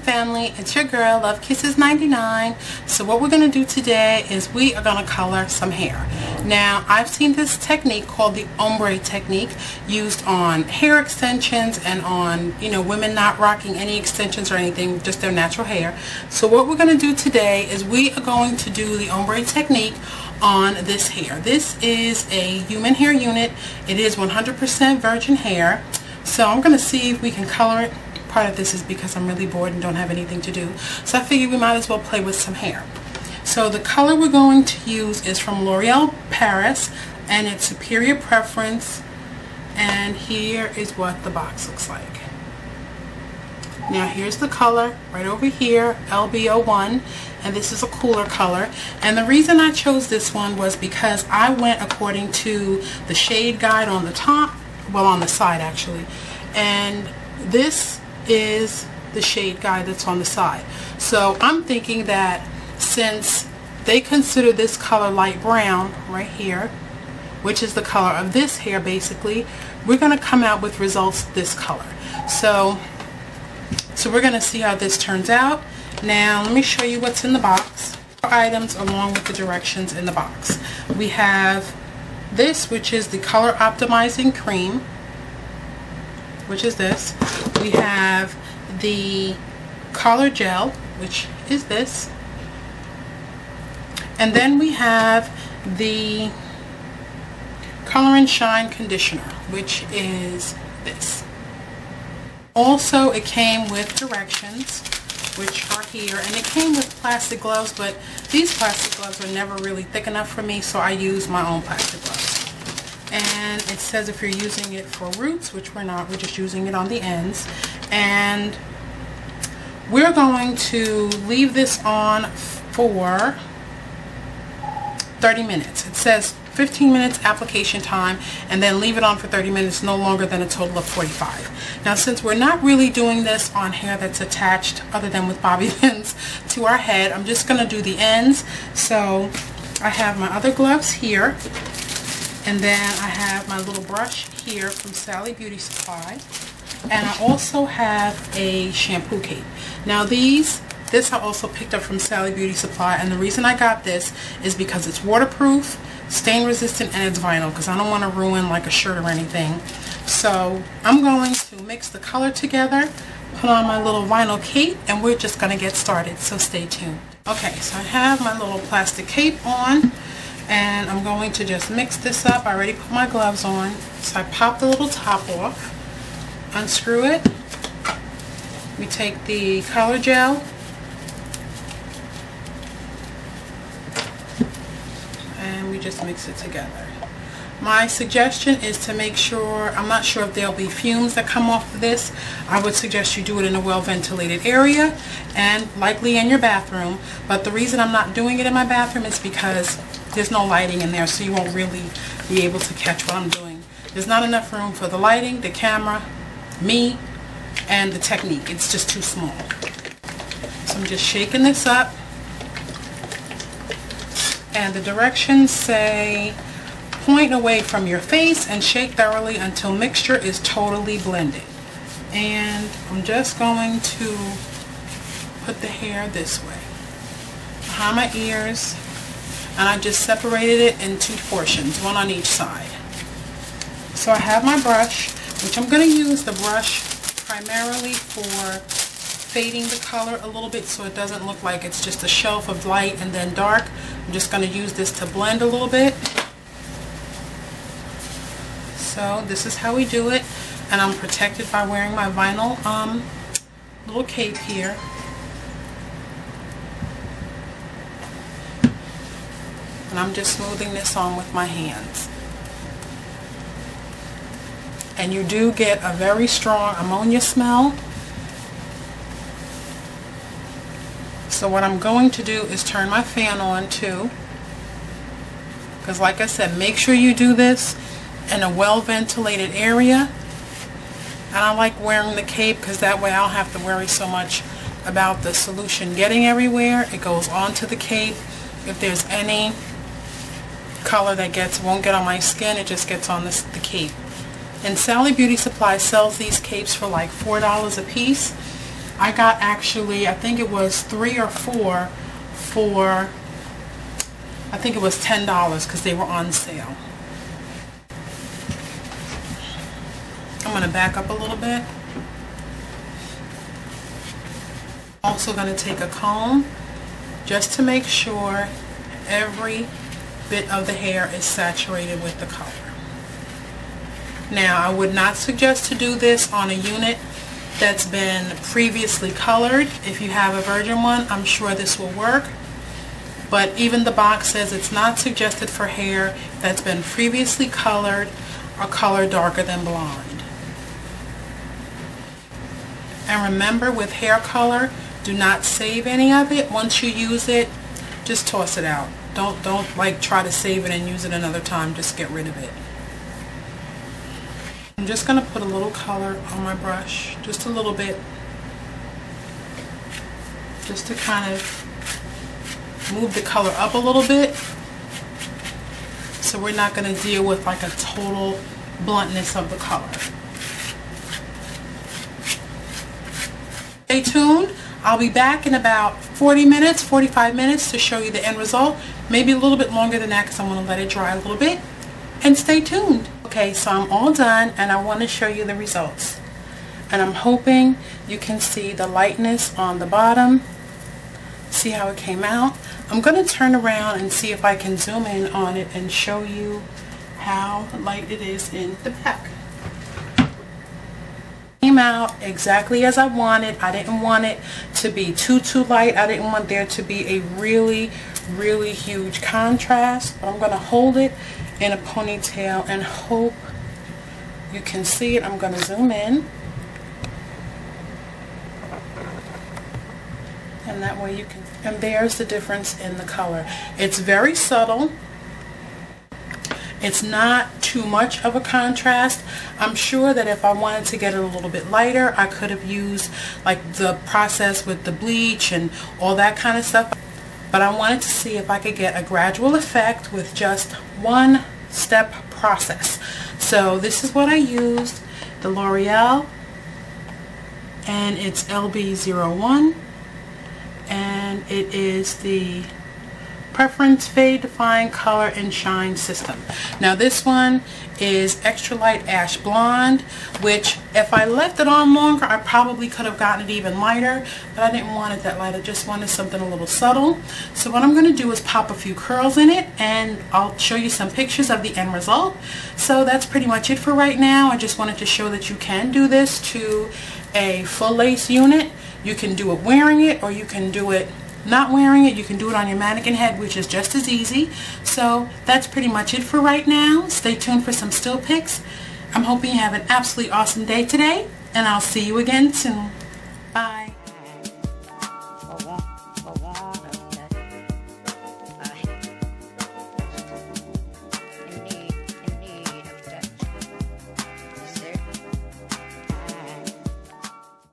family, it's your girl Love Kisses 99. So what we're going to do today is we are going to color some hair. Now I've seen this technique called the Ombre technique used on hair extensions and on, you know, women not rocking any extensions or anything, just their natural hair. So what we're going to do today is we are going to do the Ombre technique on this hair. This is a human hair unit. It is 100% virgin hair. So I'm going to see if we can color it. Part of this is because I'm really bored and don't have anything to do. So I figured we might as well play with some hair. So the color we're going to use is from L'Oreal Paris, and it's Superior Preference. And here is what the box looks like. Now here's the color right over here, LB01, and this is a cooler color. And the reason I chose this one was because I went according to the shade guide on the top, well, on the side actually, and this is the shade guide that's on the side. So I'm thinking that since they consider this color light brown right here, which is the color of this hair basically, we're going to come out with results this color. So we're going to see how this turns out. Now let me show you what's in the box. Items along with the directions in the box. We have this, which is the color optimizing cream, which is this. We have the color gel, which is this. And then we have the Color and Shine conditioner, which is this. Also, it came with directions, which are here, and it came with plastic gloves, but these plastic gloves are never really thick enough for me, so I use my own plastic gloves. And it says if you're using it for roots, which we're not, we're just using it on the ends. And we're going to leave this on for 30 minutes. It says 15 minutes application time, and then leave it on for 30 minutes, no longer than a total of 45. Now since we're not really doing this on hair that's attached other than with bobby pins to our head, I'm just going to do the ends. So I have my other gloves here, and then I have my little brush here from Sally Beauty Supply, and I also have a shampoo cape. Now this I also picked up from Sally Beauty Supply, and the reason I got this is because it's waterproof, stain resistant, and it's vinyl, because I don't want to ruin like a shirt or anything. So I'm going to mix the color together, put on my little vinyl cape, and we're just going to get started, so stay tuned. Okay, so I have my little plastic cape on, and I'm going to just mix this up. I already put my gloves on. So I pop the little top off, unscrew it. We take the color gel, and we just mix it together. My suggestion is to make sure, I'm not sure if there'll be fumes that come off of this. I would suggest you do it in a well-ventilated area and likely in your bathroom. But the reason I'm not doing it in my bathroom is because there's no lighting in there, so you won't really be able to catch what I'm doing. There's not enough room for the lighting, the camera, me, and the technique. It's just too small. So I'm just shaking this up. And the directions say, point away from your face and shake thoroughly until mixture is totally blended. And I'm just going to put the hair this way, behind my ears. And I just separated it in two portions, one on each side. So I have my brush, which I'm going to use the brush primarily for fading the color a little bit so it doesn't look like it's just a shelf of light and then dark. I'm just going to use this to blend a little bit. So this is how we do it, and I'm protected by wearing my vinyl little cape here. And I'm just smoothing this on with my hands. And you do get a very strong ammonia smell. So what I'm going to do is turn my fan on too. Because like I said, make sure you do this in a well-ventilated area. And I like wearing the cape because that way I don't have to worry so much about the solution getting everywhere. It goes onto the cape. If there's any color that won't get on my skin, it just gets on the cape. And Sally Beauty Supply sells these capes for like $4 a piece. I got actually, I think it was 3 or 4 for, I think it was $10 because they were on sale. I'm going to back up a little bit. Also going to take a comb just to make sure every bit of the hair is saturated with the color. Now, I would not suggest to do this on a unit that's been previously colored. If you have a virgin one, I'm sure this will work. But even the box says it's not suggested for hair that's been previously colored or color darker than blonde. And remember, with hair color, do not save any of it. Once you use it, just toss it out. Don't like try to save it and use it another time. Just get rid of it. I'm just going to put a little color on my brush, just a little bit, just to kind of move the color up a little bit, so we're not going to deal with like a total bluntness of the color. Stay tuned. I'll be back in about 40 minutes, 45 minutes to show you the end result. Maybe a little bit longer than that because I'm going to let it dry a little bit. And stay tuned. Okay, so I'm all done and I want to show you the results. And I'm hoping you can see the lightness on the bottom. See how it came out? I'm going to turn around and see if I can zoom in on it and show you how light it is in the back. Came out exactly as I wanted. I didn't want it to be too light. I didn't want there to be a really huge contrast. But I'm going to hold it in a ponytail and hope you can see it. I'm going to zoom in, and that way you can, and there's the difference in the color. It's very subtle. It's not too much of a contrast. I'm sure that if I wanted to get it a little bit lighter, I could have used like the process with the bleach and all that kind of stuff. But I wanted to see if I could get a gradual effect with just one step process. So this is what I used, the L'Oreal, and it's LB01, and it is the Preference Fade Define Color and Shine System. Now this one is Extra Light Ash Blonde, which if I left it on longer I probably could have gotten it even lighter, but I didn't want it that light. I just wanted something a little subtle. So what I'm going to do is pop a few curls in it and I'll show you some pictures of the end result. So that's pretty much it for right now. I just wanted to show that you can do this to a full lace unit. You can do it wearing it, or you can do it not wearing it. You can do it on your mannequin head, which is just as easy. So that's pretty much it for right now. Stay tuned for some still pics. I'm hoping you have an absolutely awesome day today, and I'll see you again soon.